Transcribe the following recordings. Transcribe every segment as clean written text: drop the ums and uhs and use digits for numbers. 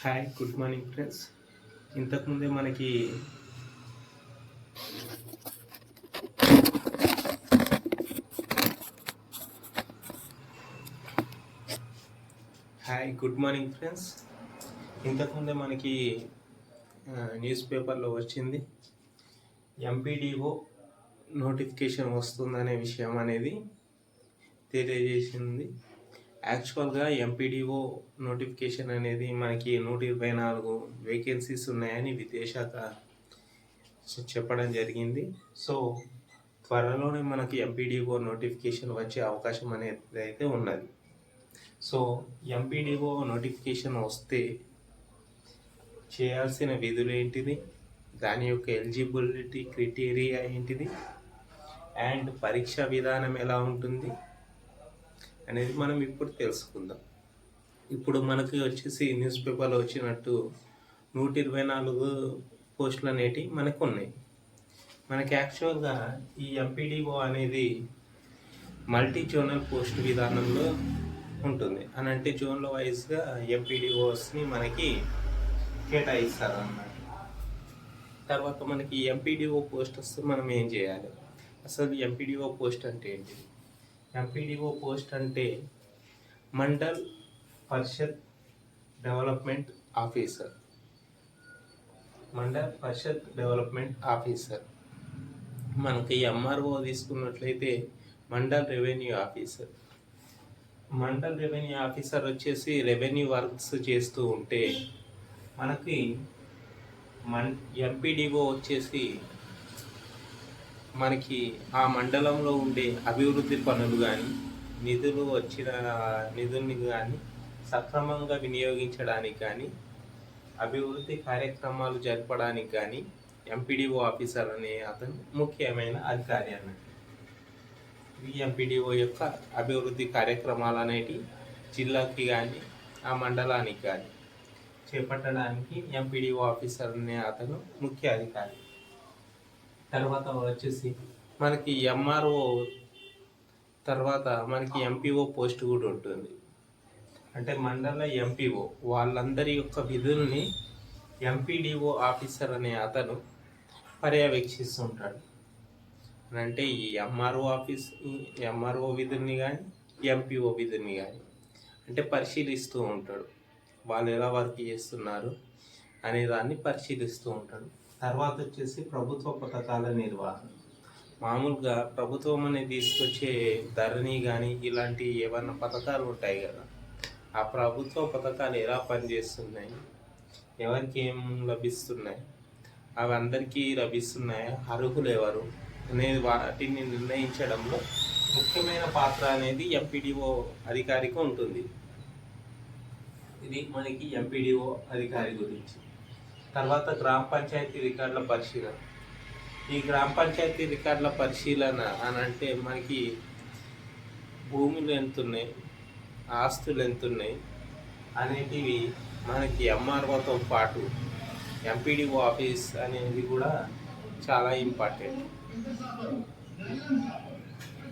Hi good morning friends. ఇంతకుముందే మనకి hi good morning friends ఇంతకుముందే మనకి న్యూస్ పేపర్లో వచ్చింది ఎంపీడీఓ నోటిఫికేషన్ వస్తుందనే విషయం అనేది తెలియజేసింది. యాక్చువల్గా ఎంపీడీఓ నోటిఫికేషన్ అనేది మనకి 124 వేకెన్సీస్ ఉన్నాయని విద్యాశాఖ చెప్పడం జరిగింది. సో త్వరలోనే మనకి ఎంపీడీఓ నోటిఫికేషన్ వచ్చే అవకాశం అనేది అయితే ఉన్నది. సో ఎంపీడీఓ నోటిఫికేషన్ వస్తే చేయాల్సిన విధులు ఏంటిది, దాని యొక్క ఎలిజిబిలిటీ క్రైటీరియా ఏంటిది, అండ్ పరీక్షా విధానం ఎలా ఉంటుంది అనేది మనం ఇప్పుడు తెలుసుకుందాం. ఇప్పుడు మనకి వచ్చేసి న్యూస్ పేపర్లో వచ్చినట్టు 124 పోస్టులు అనేటివి మనకు ఉన్నాయి. మనకి యాక్చువల్గా ఈ ఎంపీడీఓ అనేది మల్టీ జోనల్ పోస్ట్ విధానంలో ఉంటుంది. అని అంటే జోన్ల వైజ్గా ఎంపీడీఓస్ని మనకి కేటాయిస్తారు అన్నమాట. తర్వాత మనకి ఎంపీడీఓ పోస్ట్ వస్తే మనం ఏం చేయాలి, అసలు ఎంపీడీఓ పోస్ట్ అంటే ఏంటి? ఎంపీడీఓ పోస్ట్ అంటే మండల్ పరిషత్ డెవలప్మెంట్ ఆఫీసర్. మండల్ పరిషత్ డెవలప్మెంట్ ఆఫీసర్. మనకి ఎంఆర్ఓ తీసుకున్నట్లయితే mandal revenue officer. Mandal revenue officer వచ్చేసి రెవెన్యూ వర్క్స్ చేస్తూ ఉంటే మనకి ఎంపీడీఓ వచ్చేసి మనకి ఆ మండలంలో ఉండే అభివృద్ధి పనులు కానీ నిధుల్ని కానీ సక్రమంగా వినియోగించడానికి కానీ అభివృద్ధి కార్యక్రమాలు జరపడానికి కానీ ఎంపీడీఓ ఆఫీసర్ అనే అతను ముఖ్యమైన అధికారి అన్నట్టు. ఈ ఎంపీడీఓ యొక్క అభివృద్ధి కార్యక్రమాలు అనేటి జిల్లాకి కానీ ఆ మండలానికి కానీ చేపట్టడానికి ఎంపీడీఓ ఆఫీసర్ అనే అతను ముఖ్య అధికారి. తర్వాత వచ్చేసి మనకి ఎంఆర్ఓ తర్వాత మనకి ఎంపీఓ పోస్ట్ కూడా ఉంటుంది. అంటే మండల ఎంపీఓ వాళ్ళందరి యొక్క విధుల్ని ఎంపీడీఓ ఆఫీసర్ అనే అతను పర్యవేక్షిస్తుంటాడు. అంటే ఈ ఎంఆర్ఓ విధుల్ని కానీ ఎంపీఓ విధుల్ని కానీ అంటే పరిశీలిస్తూ ఉంటాడు. వాళ్ళు ఎలా వర్క్ చేస్తున్నారు అనే దాన్ని పరిశీలిస్తూ ఉంటాడు. తర్వాత వచ్చేసి ప్రభుత్వ పథకాల నిర్వహణ. మామూలుగా ప్రభుత్వం అనేది తీసుకొచ్చే ధరణి కానీ ఇలాంటి ఏమన్నా పథకాలు ఉంటాయి కదా, ఆ ప్రభుత్వ పథకాలు ఎలా పనిచేస్తున్నాయి, ఎవరికి ఏం లభిస్తున్నాయి, అవి అందరికీ లభిస్తున్నాయా, అర్హులు ఎవరు అనేది వాటిని నిర్ణయించడంలో ముఖ్యమైన పాత్ర అనేది ఎంపీడీఓ అధికారికి ఉంటుంది. ఇది మనకి ఎంపీడీఓ అధికారి గురించి. తర్వాత గ్రామ పంచాయతీ రికార్డుల పరిశీలన. ఈ గ్రామ పంచాయతీ రికార్డుల పరిశీలన అని అంటే మనకి భూములు ఎంతున్నాయి, ఆస్తులు ఎంతున్నాయి అనేటివి మనకి ఎంఆర్ఓతో పాటు ఎంపీడీఓ ఆఫీస్ అనేది కూడా చాలా ఇంపార్టెంట్.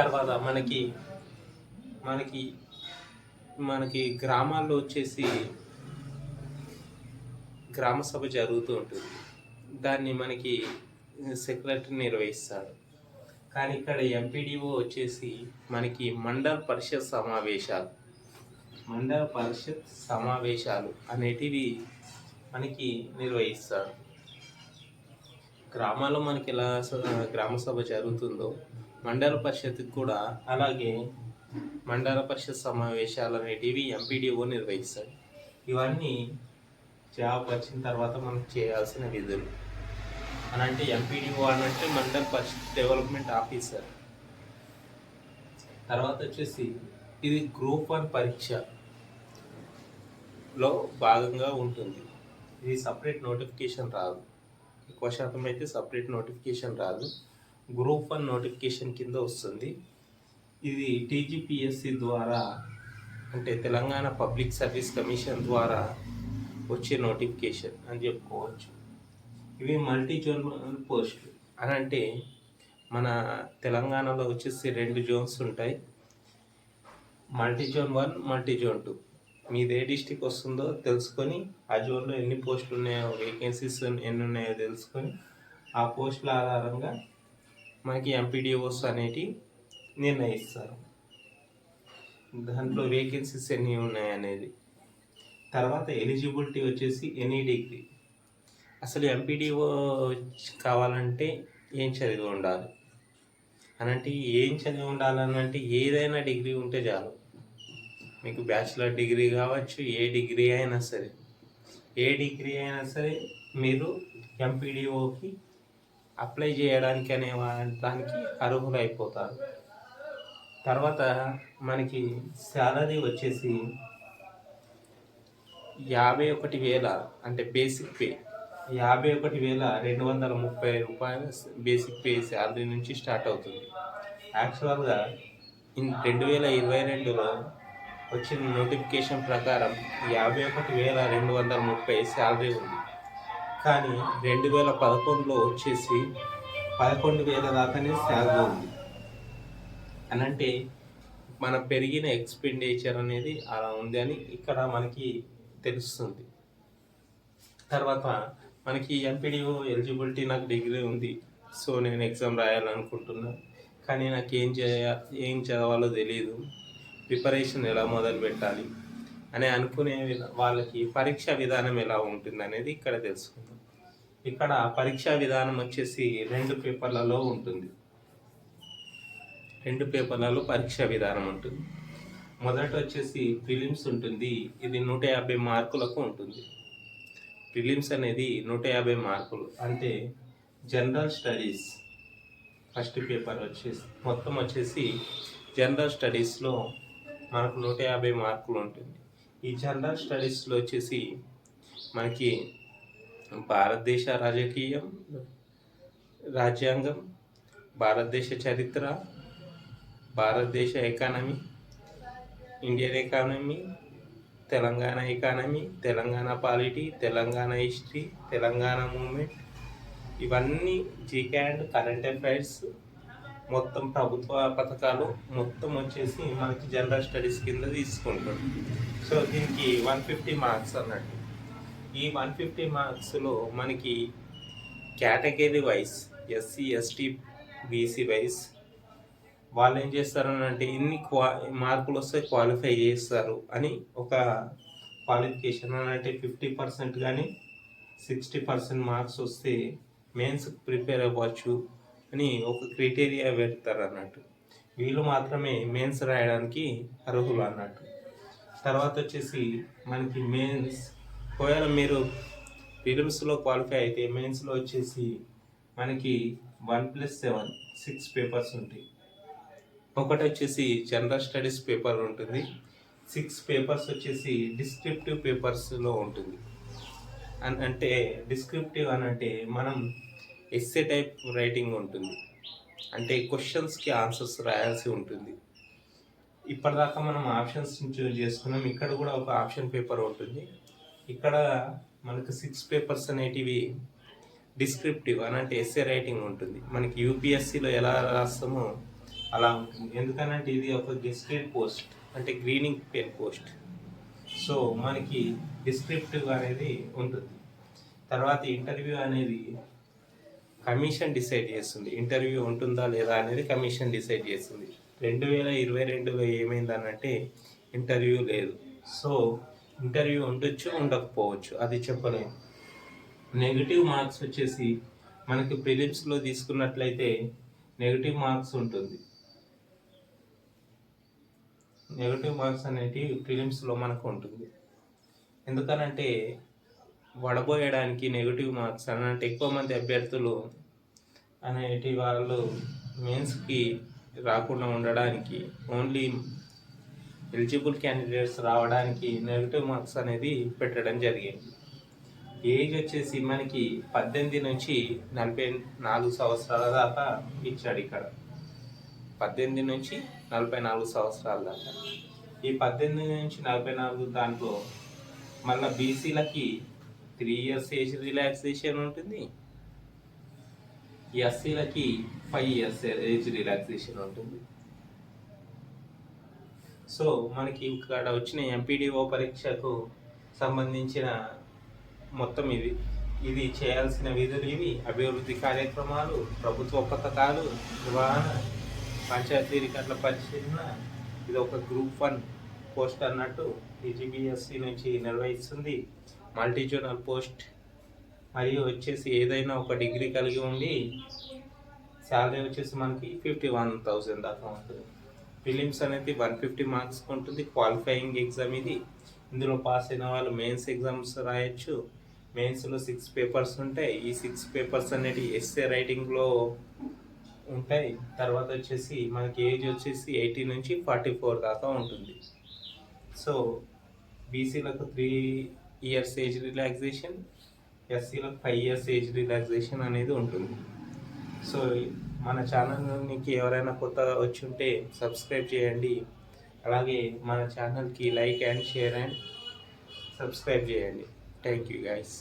తర్వాత మనకి మనకి మనకి గ్రామాల్లో వచ్చేసి గ్రామ సభ జరుగుతూ ఉంటుంది. దాన్ని మనకి సెక్రటరీ నిర్వహిస్తాడు. కానీ ఇక్కడ ఎంపీడీఓ వచ్చేసి మనకి మండల పరిషత్ సమావేశాలు అనేటివి మనకి నిర్వహిస్తాడు. గ్రామాల్లో మనకి ఎలా గ్రామ సభ జరుగుతుందో మండల పరిషత్కి కూడా అలాగే మండల పరిషత్ సమావేశాలు అనేటివి ఎంపీడీఓ నిర్వహిస్తాడు. ఇవన్నీ జాబ్ వచ్చిన తర్వాత మనం చేయాల్సిన విధులు. అని అంటే ఎంపీడీఓ అనంటే మండల్ పరిషత్ డెవలప్మెంట్ ఆఫీసర్. తర్వాత వచ్చేసి ఇది గ్రూప్ 1 పరీక్షలో భాగంగా ఉంటుంది. ఇది సపరేట్ నోటిఫికేషన్ రాదు, ఎక్కువ శాతం అయితే సపరేట్ నోటిఫికేషన్ రాదు, గ్రూప్ 1 నోటిఫికేషన్ కింద వస్తుంది. ఇది టీజీపీఎస్సీ ద్వారా అంటే తెలంగాణ పబ్లిక్ సర్వీస్ కమిషన్ ద్వారా వచ్చే నోటిఫికేషన్ అని చెప్పుకోవచ్చు. ఇవి మల్టీ జోనల్ పోస్టులు. అని అంటే మన తెలంగాణలో వచ్చేసి 2 జోన్స్ ఉంటాయి, మల్టీ జోన్ 1, మల్టీ జోన్ 2. మీది ఏ డిస్టిక్ వస్తుందో తెలుసుకొని ఆ జోన్లో ఎన్ని పోస్టులు ఉన్నాయో, వేకెన్సీస్ ఎన్ని ఉన్నాయో తెలుసుకొని ఆ పోస్టుల ఆధారంగా మనకి ఎంపీడీఓస్ అనేటి నిర్ణయిస్తారు. దాంట్లో వేకెన్సీస్ ఎన్ని ఉన్నాయి అనేది. తర్వాత ఎలిజిబిలిటీ వచ్చేసి ఎనీ డిగ్రీ. అసలు ఎంపీడీఓ కావాలంటే ఏం చదివి ఉండాలి అనంటే, ఏం చదివి ఉండాలనంటే ఏదైనా డిగ్రీ ఉంటే చాలు. మీకు బ్యాచిలర్ డిగ్రీ కావచ్చు, ఏ డిగ్రీ అయినా సరే, ఏ డిగ్రీ అయినా సరే మీరు ఎంపీడీఓకి అప్లై చేయడానికి అనే దానికి అర్హులైపోతారు. తర్వాత మనకి శాలరీ వచ్చేసి 51,000 అంటే బేసిక్ పే 51,230 రూపాయలు బేసిక్ పే శాలరీ నుంచి స్టార్ట్ అవుతుంది. యాక్చువల్గా 2022లో వచ్చిన నోటిఫికేషన్ ప్రకారం 51,230 శాలరీ ఉంది. కానీ 2011లో వచ్చేసి 11,000 దాకానే శాలరీ ఉంది. అనంటే మన పెరిగిన ఎక్స్పెండిచర్ అనేది అలా ఉంది అని ఇక్కడ మనకి తెలుస్తుంది. తర్వాత మనకి ఎంపీడీఓ ఎలిజిబిలిటీ, నాకు డిగ్రీ ఉంది, సో నేను ఎగ్జామ్ రాయాలనుకుంటున్నా, కానీ నాకు ఏం చదవాలో తెలియదు, ప్రిపరేషన్ ఎలా మొదలు పెట్టాలి అని అనుకునే వాళ్ళకి పరీక్షా విధానం ఎలా ఉంటుంది అనేది ఇక్కడ తెలుసుకుందాం. ఇక్కడ పరీక్షా విధానం వచ్చేసి 2 పేపర్లలో ఉంటుంది. 2 పేపర్లలో పరీక్షా విధానం ఉంటుంది. మొదట వచ్చేసి ప్రిలిమ్స్ ఉంటుంది. ఇది 150 మార్కులకు ఉంటుంది. ప్రిలిమ్స్ అనేది 150 మార్కులు. అంటే జనరల్ స్టడీస్ ఫస్ట్ పేపర్ మొత్తం వచ్చేసి జనరల్ స్టడీస్లో మనకు 150 మార్కులు ఉంటుంది. ఈ జనరల్ స్టడీస్లో వచ్చేసి మనకి భారతదేశ రాజ్యాంగం, భారతదేశ చరిత్ర, భారతదేశ economy, Indian economy, Telangana economy, Telangana polity, Telangana history, Telangana movement, ఇవన్నీ జీకే అండ్ కరెంట్ అఫైర్స్, మొత్తం ప్రభుత్వ పథకాలు మొత్తం వచ్చేసి మనకి జనరల్ స్టడీస్ కింద తీసుకుంటాం. సో దీనికి 150 మార్క్స్ అన్నట్టు. ఈ 150 మార్క్స్లో మనకి category wise SC, ST, BC wise వాళ్ళు ఏం చేస్తారనంటే ఇన్ని మార్కులు వస్తే క్వాలిఫై చేస్తారు అని ఒక క్వాలిఫికేషన్ అంటే 50% కానీ 60% మార్క్స్ వస్తే మెయిన్స్కి ప్రిపేర్ అవ్వచ్చు అని ఒక క్రైటీరియా పెడతారు అన్నట్టు. వీళ్ళు మాత్రమే మెయిన్స్ రాయడానికి అర్హులు అన్నట్టు. తర్వాత వచ్చేసి మనకి మెయిన్స్, ఒకవేళ మీరు ప్రిలిమ్స్లో క్వాలిఫై అయితే మెయిన్స్లో వచ్చేసి మనకి 1+7 6 పేపర్స్ ఉంటాయి. ఒకటి వచ్చేసి జనరల్ స్టడీస్ పేపర్ ఉంటుంది. 6 పేపర్స్ వచ్చేసి డిస్క్రిప్టివ్ పేపర్స్లో ఉంటుంది. అంటే డిస్క్రిప్టివ్ అని అంటే మనం ఎస్సే టైప్ రైటింగ్ ఉంటుంది. అంటే క్వశ్చన్స్కి ఆన్సర్స్ రాయాల్సి ఉంటుంది. ఇప్పటిదాకా మనం ఆప్షన్స్ చూజ్ చేసుకున్నాం. ఇక్కడ కూడా ఒక ఆప్షన్ పేపర్ ఉంటుంది. ఇక్కడ మనకు 6 పేపర్స్ అనేటివి డిస్క్రిప్టివ్ అని అంటే ఎస్సే రైటింగ్ ఉంటుంది. మనకి యూపీఎస్సీలో ఎలా రాస్తామో అలా ఉంటుంది. ఎందుకనంటే ఇది ఒక గెస్టెడ్ పోస్ట్, అంటే గ్రీనింగ్ పెన్ పోస్ట్. సో మనకి డిస్క్రిప్టివ్ అనేది ఉంటుంది. తర్వాత ఇంటర్వ్యూ అనేది కమిషన్ డిసైడ్ చేస్తుంది. ఇంటర్వ్యూ ఉంటుందా లేదా అనేది కమిషన్ డిసైడ్ చేస్తుంది. 2022లో ఏమైందనంటే ఇంటర్వ్యూ లేదు. సో ఇంటర్వ్యూ ఉండొచ్చు, ఉండకపోవచ్చు, అది చెప్పలేము. నెగిటివ్ మార్క్స్ వచ్చేసి మనకి ప్రిలిమ్స్లో తీసుకున్నట్లయితే నెగిటివ్ మార్క్స్ ఉంటుంది. నెగిటివ్ మార్క్స్ అనేవి ప్రిలిమ్స్లో మనకు ఉంటుంది. ఎందుకనంటే వడబోయడానికి నెగిటివ్ మార్క్స్ అంటే ఎక్కువ మంది అభ్యర్థులు అనేటి వాళ్ళు మెయిన్స్కి రాకుండా ఉండడానికి, ఓన్లీ ఎలిజిబుల్ క్యాండిడేట్స్ రావడానికి నెగిటివ్ మార్క్స్ అనేది పెట్టడం జరిగింది. ఏజ్ వచ్చేసి మనకి 18 నుంచి 44 సంవత్సరాల దాకా ఇచ్చాడు. ఇక్కడ 18 నుంచి 44 సంవత్సరాల దాకా. ఈ 18 నుంచి 44 దాంట్లో మళ్ళీ బీసీలకి 3 years ఏజ్ రిలాక్సేషన్ ఉంటుంది. ఎస్సీలకి 5 years ఏజ్ రిలాక్సేషన్ ఉంటుంది. సో మనకి ఇక్కడ వచ్చిన ఎంపీడీఓ పరీక్షకు సంబంధించిన మొత్తం ఇది చేయాల్సిన విధులు ఇవి: అభివృద్ధి కార్యక్రమాలు, ప్రభుత్వ పథకాలు, నిర్వహణ, పంచాయతీ రికార్డుల పరిశీలన. ఇది ఒక గ్రూప్ 1 పోస్ట్ అన్నట్టు ఈజీబీఎస్సి నుంచి నిర్వహిస్తుంది. మల్టీ జోనల్ పోస్ట్ మరియు వచ్చేసి ఏదైనా ఒక డిగ్రీ కలిగి ఉండి శాలరీ వచ్చేసి మనకి 51,000 దాకా ఉంటుంది. ప్రిలిమ్స్ అనేది 150 మార్క్స్ ఉంటుంది. క్వాలిఫైయింగ్ ఎగ్జామ్ ఇది. ఇందులో పాస్ అయిన వాళ్ళు మెయిన్స్ ఎగ్జామ్స్ రాయొచ్చు. మెయిన్స్లో 6 పేపర్స్ ఉంటాయి. ఈ 6 పేపర్స్ అనేవి ఎస్ఏ రైటింగ్లో ఉంటాయి. తర్వాత వచ్చేసి మనకి ఏజ్ వచ్చేసి 18 నుంచి 44 దాకా ఉంటుంది. సో బీసీలకు 3 ఇయర్స్ ఏజ్ రిలాక్సేషన్, ఎస్సీలకు 5 ఇయర్స్ ఏజ్ రిలాక్సేషన్ అనేది ఉంటుంది. సో మన ఛానల్కి ఎవరైనా కొత్తగా వచ్చి ఉంటే సబ్స్క్రైబ్ చేయండి. అలాగే మన ఛానల్కి like and share and subscribe చేయండి. Thank you guys.